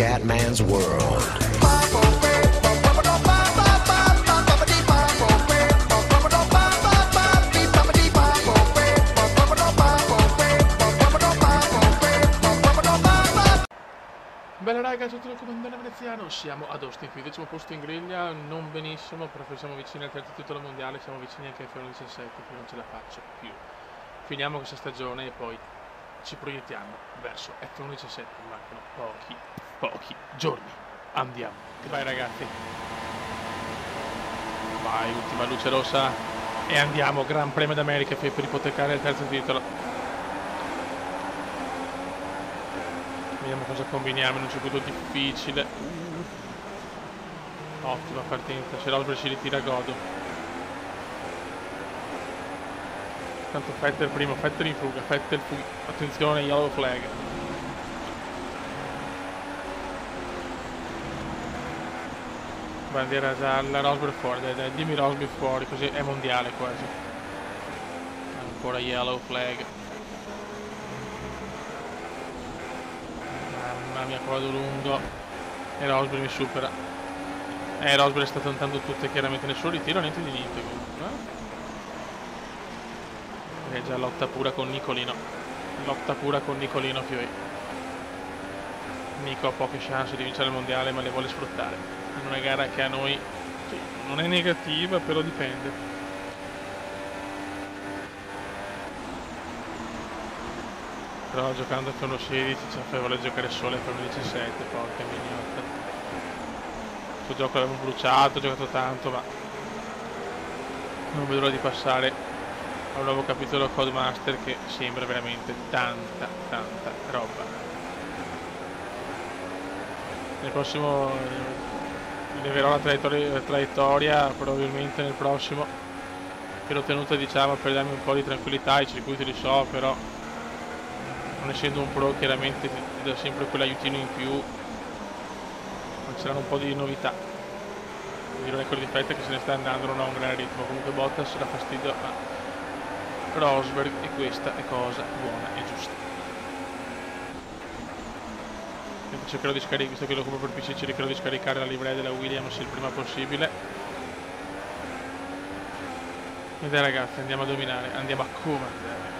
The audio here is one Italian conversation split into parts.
Scatman's World. Bella raga, tutto il comandante veneziano, siamo ad Austin Field, 10° posto in griglia, non benissimo, però siamo vicini al terzo titolo mondiale, siamo vicini anche al F1 17, qui non ce la faccio più. Finiamo questa stagione e poi ci proiettiamo verso F1 17, mancano pochi giorni. Andiamo, vai ragazzi. Vai, ultima luce rossa e andiamo, Gran Premio d'America per ipotecare il terzo titolo. Vediamo cosa combiniamo in un circuito difficile. Ottima partenza, se Rosberg ci ritira godo. Tanto Vettel primo, Vettel in fuga, Vettel fuga. Attenzione, yellow flag. Bandiera gialla, Rosberg fuori, dai, dimmi Rosberg fuori, così è mondiale quasi. Ancora yellow flag. Mamma mia, qua vado lungo e Rosberg mi supera. Rosberg sta tentando tutte, chiaramente nessuno ritiro, niente di niente comunque. È già lotta pura con Nicolino. Lotta pura con Nicolino Fioi. Nico ha poche chance di vincere il mondiale, ma le vuole sfruttare. In una gara che a noi sì, non è negativa, però dipende. Però giocando per uno 16 ci vuole giocare solo per uno 17, porca mignotta. Questo gioco l'avevo bruciato, ho giocato tanto, ma non vedo l'ora di passare a un nuovo capitolo Codemaster che sembra veramente tanta roba. Nel prossimo leverò la traiettoria probabilmente nel prossimo, che l'ho tenuta diciamo per darmi un po' di tranquillità, i circuiti li so, però non essendo un pro chiaramente ti dà sempre quell'aiutino in più, ma c'erano un po' di novità. Il record di Vettel che se ne sta andando, non ha un gran ritmo, comunque Bottas dà fastidio a Rosberg e questa è cosa buona e giusta. Cercherò di scaricare, visto che lo compro per PC, cercherò di scaricare la livrea della Williams il prima possibile. E dai ragazzi, andiamo a dominare, andiamo a comandare.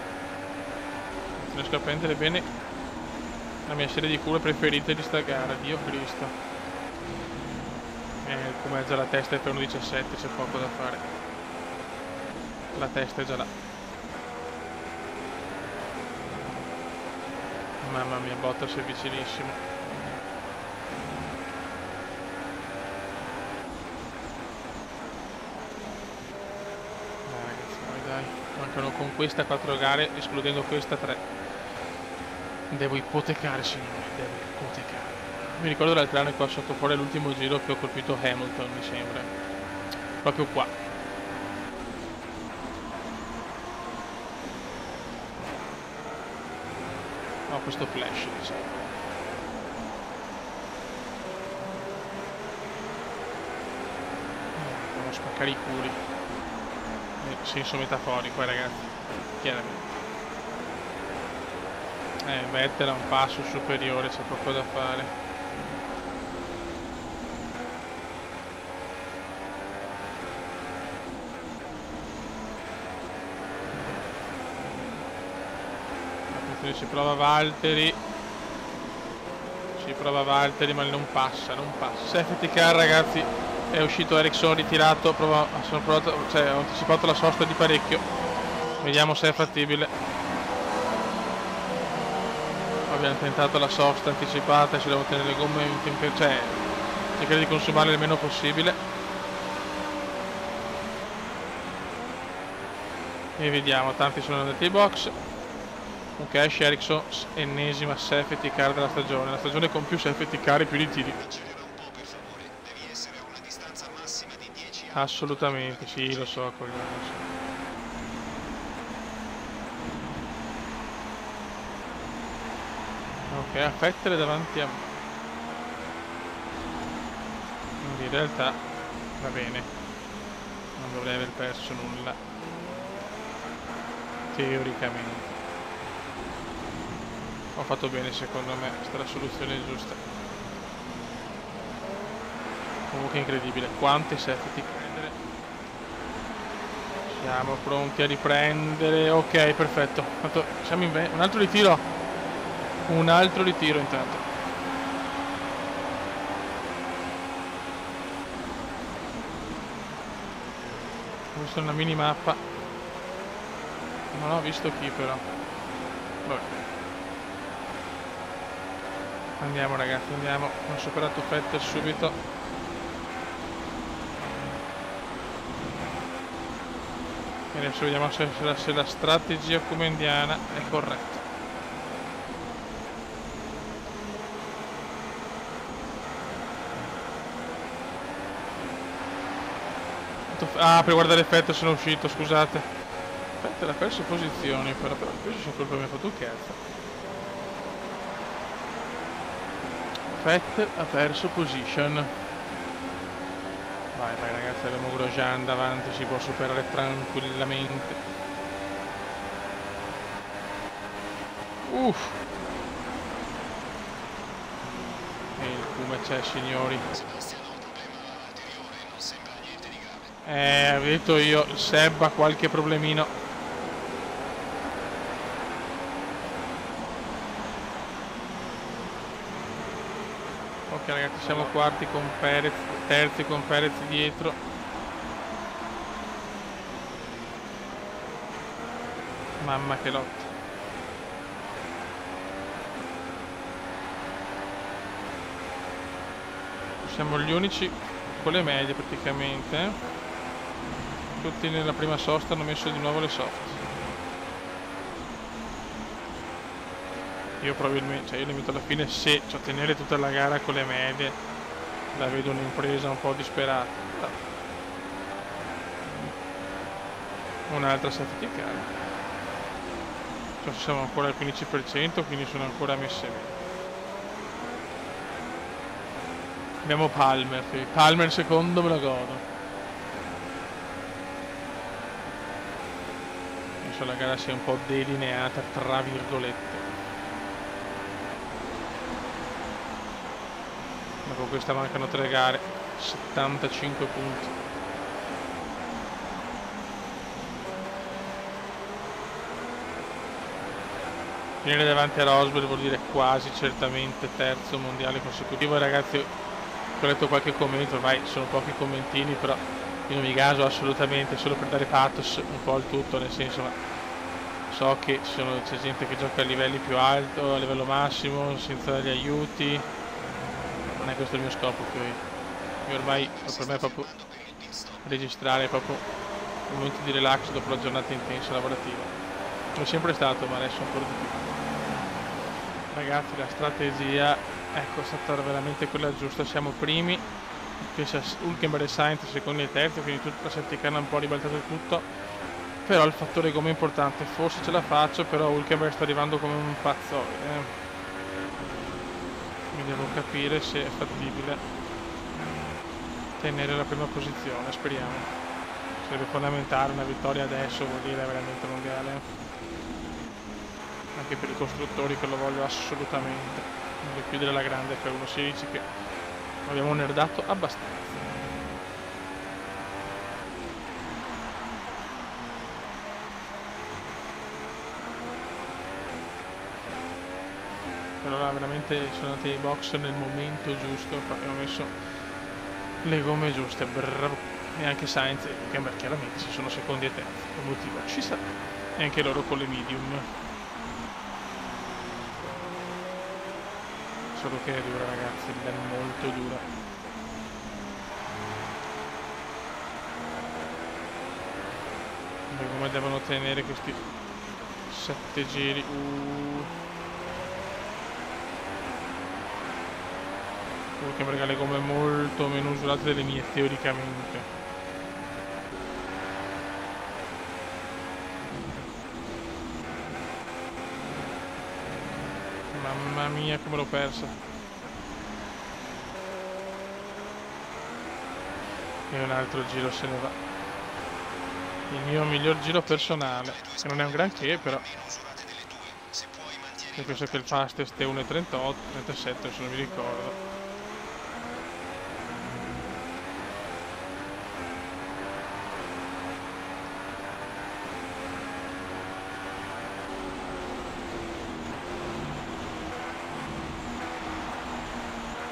Non riesco a prendere bene la mia serie di cure preferite di sta gara, Dio Cristo. Come è già la testa è per 1.17, c'è poco da fare. La testa è già là. Mamma mia, Bottas è vicinissimo. Dai ragazzi, dai. Mancano con questa 4 gare, escludendo questa 3. Devo ipotecare, signori, devo ipotecare. Mi ricordo l'altro anno qua sotto fuori l'ultimo giro che ho colpito Hamilton, mi sembra. Proprio qua. Ho questo flash, diciamo. Devo spaccare i culi. Nel senso metaforico, ragazzi. Chiaramente. Vettel ha un passo superiore, c'è poco da fare. Attenzione, ci prova Valtteri. Ma non passa. Safety car ragazzi, è uscito Ericsson ritirato, ho anticipato la sosta di parecchio. Vediamo se è fattibile. Abbiamo tentato la sosta anticipata e ci devo tenere le gomme in temperatura, cercare di consumarle il meno possibile. E vediamo, tanti sono andati ai box. Ok, Ericsson, ennesima safety car della stagione, la stagione con più safety car e più ritiri. Assolutamente, sì, lo so, coglione. Ok, a Vettel davanti a me. Quindi in realtà va bene, non dovrei aver perso nulla teoricamente. Ho fatto bene secondo me, questa è la soluzione giusta. Comunque incredibile, quante safety prendere. Siamo pronti a riprendere, ok, perfetto. Tanto siamo in un altro ritiro. Un altro ritiro intanto. Ho visto una mini mappa. Non ho visto chi però. Vabbè. Andiamo ragazzi, andiamo. Ho superato Vettel subito. E adesso vediamo se la strategia comendiana è corretta. Ah, per guardare Vettel sono uscito, scusate. Vettel ha perso posizioni, però questi sono colpa mia, fa tu cazzo. Vettel ha perso position. Vai ragazzi, abbiamo Grosjean davanti, si può superare tranquillamente. Uff. E il come c'è, signori. Avevo detto io, Seb ha qualche problemino. Ok ragazzi, siamo quarti con Perez, terzi con Perez dietro. Mamma che lotta. Siamo gli unici con le medie praticamente. Tutti nella prima sosta hanno messo di nuovo le soft. Io probabilmente, cioè io le metto alla fine se, cioè tenere tutta la gara con le medie la vedo un'impresa un po' disperata. Un'altra safety car. Cioè siamo ancora al 15%, quindi sono ancora messe bene. Abbiamo Palmer, Palmer secondo me lo godo. Penso la gara sia un po' delineata tra virgolette. Dopo questa mancano 3 gare, 75 punti. Finire davanti a Rosberg vuol dire quasi certamente terzo mondiale consecutivo. Ragazzi, ho letto qualche commento, ormai sono pochi commentini, però io non mi gaso assolutamente, solo per dare pathos un po' al tutto, nel senso, ma so che c'è gente che gioca a livelli più alti, a livello massimo, senza gli aiuti. Non è questo il mio scopo qui. Io ormai per me è proprio registrare proprio un momento di relax dopo la giornata intensa lavorativa. È sempre stato, ma adesso ancora di più. Ragazzi, la strategia ecco è stata veramente quella giusta. Siamo primi, Hülkenberg e Sainz secondi e terzi, quindi tutta la safety car ha un po' ribaltato il tutto. Però il fattore gomme è importante, forse ce la faccio, però Hülkenberg sta arrivando come un pazzo. Mi devo capire se è fattibile tenere la prima posizione, speriamo. Sarebbe fondamentale una vittoria adesso, vuol dire veramente mondiale. Anche per i costruttori che lo voglio assolutamente. Voglio chiudere la grande per 1.16 che abbiamo nerdato abbastanza. Allora veramente sono andati ai box nel momento giusto, abbiamo messo le gomme giuste, bravo. E anche Sainz e Hülkenberg chiaramente se sono secondi e terzi, il motivo ci sarà. E anche loro con le medium. Solo che è dura ragazzi, è molto dura. E come devono tenere questi 7 giri? Che mi regala le gomme molto meno usurate delle mie teoricamente. Mamma mia come l'ho persa. E un altro giro se ne va. Il mio miglior giro personale, che non è un granché però. Io penso che il fastest è 1.38, 37 se non mi ricordo.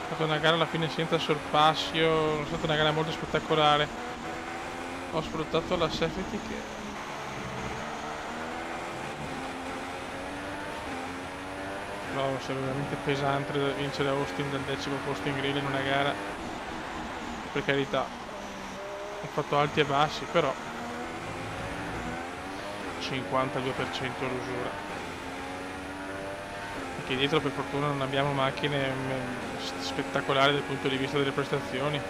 fatto una gara alla fine senza sorpassi, è stata una gara molto spettacolare. Ho sfruttato la safety che trovo sia veramente pesante da vincere Austin dal 10° posto in griglia in una gara. Per carità, ho fatto alti e bassi, però 52% l'usura. Perché dietro per fortuna non abbiamo macchine spettacolari dal punto di vista delle prestazioni.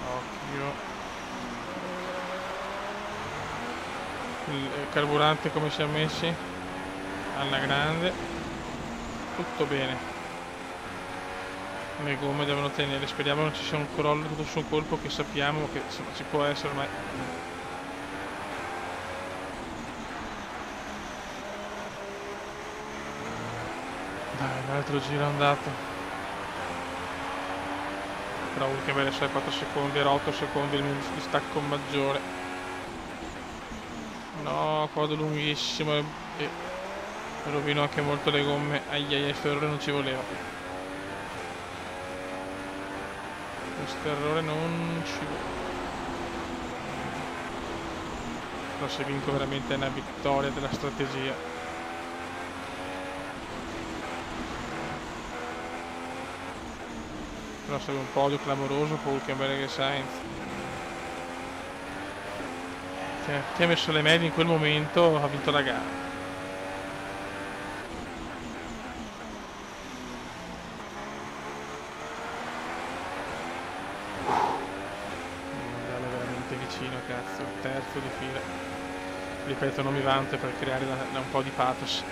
Occhio. Il carburante come si è messi? Alla grande. Tutto bene. Le gomme devono tenere, speriamo non ci sia un crollo tutto su un colpo, che sappiamo che ci può essere, ma dai, l'altro giro è andato. Però Hülkenberg 4 secondi, era 8 secondi il mio distacco maggiore. No, codo lunghissimo e rovino anche molto le gomme. Aiaiai, questo errore non ci voleva. Questo errore non ci voleva. Però se vinco veramente è una vittoria della strategia. Però serve un podio clamoroso per Hülkenberg e Sainz. Chi ha messo le medie in quel momento ha vinto la gara. Mondiale veramente vicino, cazzo, terzo di fila. Ripeto, non mi vanto per creare un po' di pathos.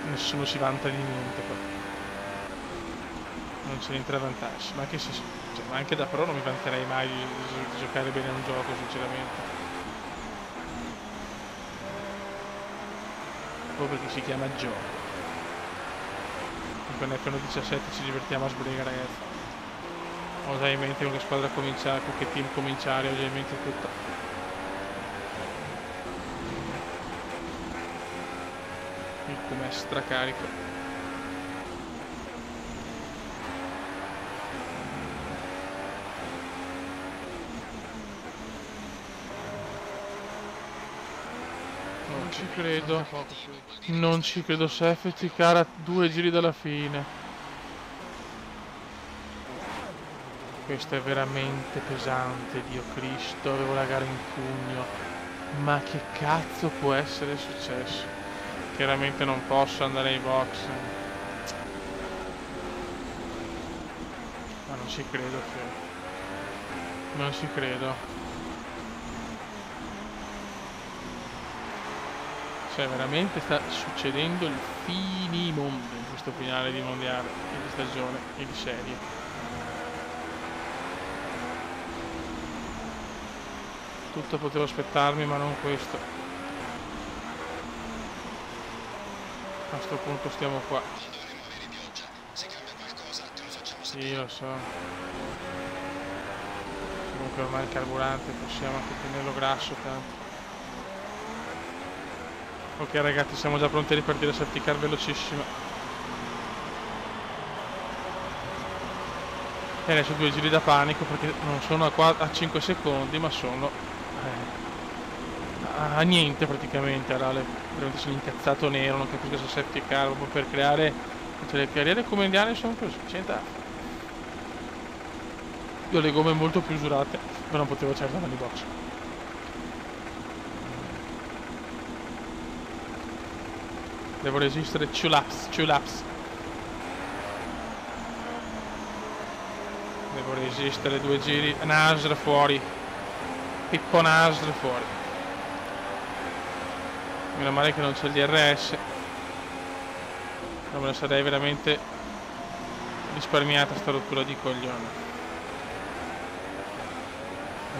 Nessuno si vanta di niente qua. Non c'è niente da vantarsi, ma anche, se, cioè, ma anche da pro non mi vanterei mai di giocare bene a un gioco, sinceramente. Proprio perché si chiama gioco. Con F117 ci divertiamo a sbriga, ragazzi. Ho già in mente con che squadra cominciare, con che team cominciare, ho già in mente tutto. Il come stracarico. Non ci credo. Non ci credo, safety car a 2 giri dalla fine. Questo è veramente pesante, Dio Cristo, avevo la gara in pugno. Ma che cazzo può essere successo? Chiaramente non posso andare ai box. Ma non ci credo, non ci credo. Cioè veramente sta succedendo il finimondo in questo finale di mondiale, di stagione e di serie. Tutto potevo aspettarmi, ma non questo. A questo punto stiamo qua. Sì, lo so. Comunque ormai il carburante possiamo anche tenerlo grasso tanto. Ok ragazzi, siamo già pronti a ripartire, safety car velocissima. E adesso 2 giri da panico perché non sono a 5 secondi, ma sono a niente praticamente. Allora, veramente sono incazzato nero, non capisco se safety car proprio per creare, cioè, le carriere come indiane sono così, c'entra. Io ho le gomme molto più usurate, ma non potevo certo andare in box. Devo resistere 2 laps. Devo resistere 2 giri. Nasr fuori. Pippo Nasr fuori. Meno male che non c'è il DRS. Non me la sarei veramente risparmiata sta rottura di coglione.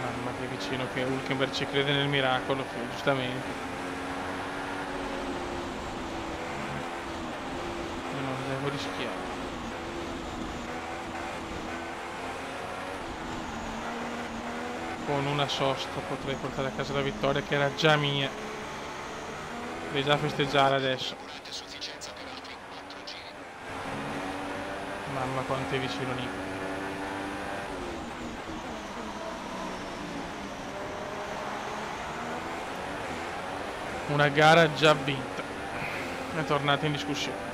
Mamma che vicino che Hülkenberg ci crede nel miracolo, giustamente. rischiamo. Con una sosta potrei portare a casa la vittoria che era già mia. Devi già festeggiare adesso. Mamma quanto è vicino Nico. Una gara già vinta. È tornata in discussione.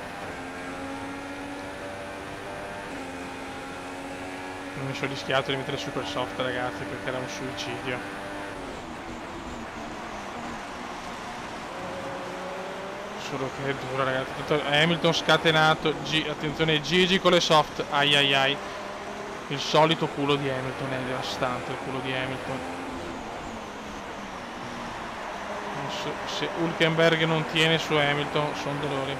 Non mi sono rischiato di mettere super soft, ragazzi, perché era un suicidio. Solo che è duro, ragazzi. Hamilton scatenato. Attenzione, Gigi con le soft. Ai ai ai. Il solito culo di Hamilton, è devastante il culo di Hamilton. Non so, se Hülkenberg non tiene su Hamilton sono dolori.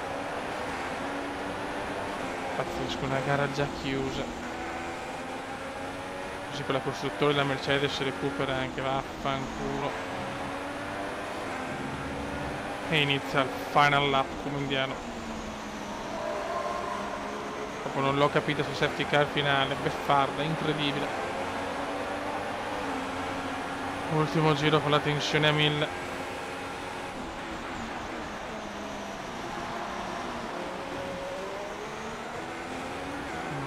Pazzesco, una gara già chiusa. Così per la costruttore la Mercedes recupera anche, vaffanculo. E inizia il final lap come indiano. Proprio non l'ho capita sul safety car finale, beffarda, incredibile. Ultimo giro con la tensione a 1000.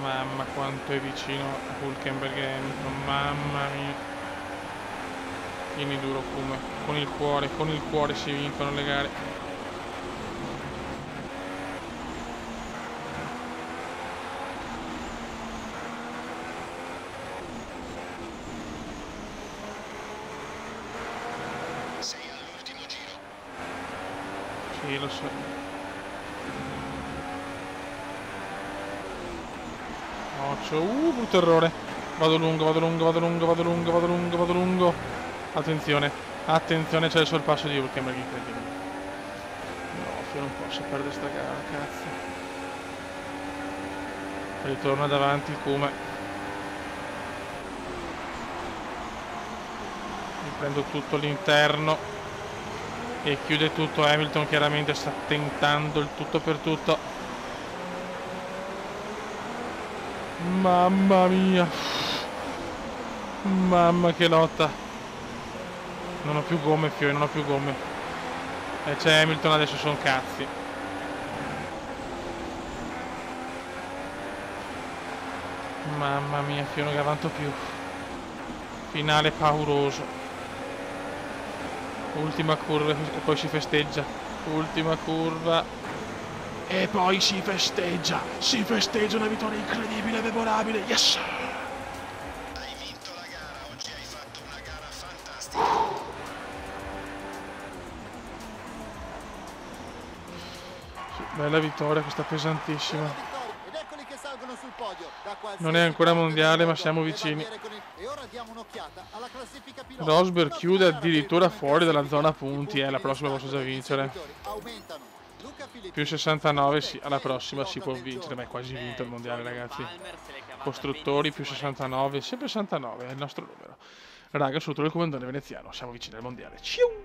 Mamma quanto è vicino a Hülkenberg e Hamilton, mamma mia. Tieni duro come, con il cuore si vincono le gare. Sei all'ultimo giro. Sì, lo so. Brutto errore. Vado lungo. Attenzione, attenzione, c'è il sorpasso di Hülkenberg, incredibile. No, io non posso perdere sta gara, cazzo. Ritorna davanti Kuma. Mi prendo tutto l'interno e chiude tutto. Hamilton chiaramente sta tentando il tutto per tutto. Mamma mia. Mamma che lotta. Non ho più gomme, Fiori, non ho più gomme. E c'è Hamilton, adesso sono cazzi. Mamma mia, Fiori, non avanzo più. Finale pauroso. Ultima curva e poi si festeggia. Ultima curva. E poi si festeggia una vittoria incredibile, memorabile, yes! Hai vinto la gara, oggi hai fatto una gara fantastica. Sì, bella vittoria, questa pesantissima. Non è ancora mondiale, ma siamo vicini. Rosberg chiude addirittura fuori dalla zona punti, la prossima posso già vincere. Più 69, sì, alla prossima si può vincere, ma è quasi vinto il mondiale, ragazzi. Costruttori più 69, sempre 69 è il nostro numero. Raga, sono il comandante veneziano, siamo vicini al mondiale. Ciao!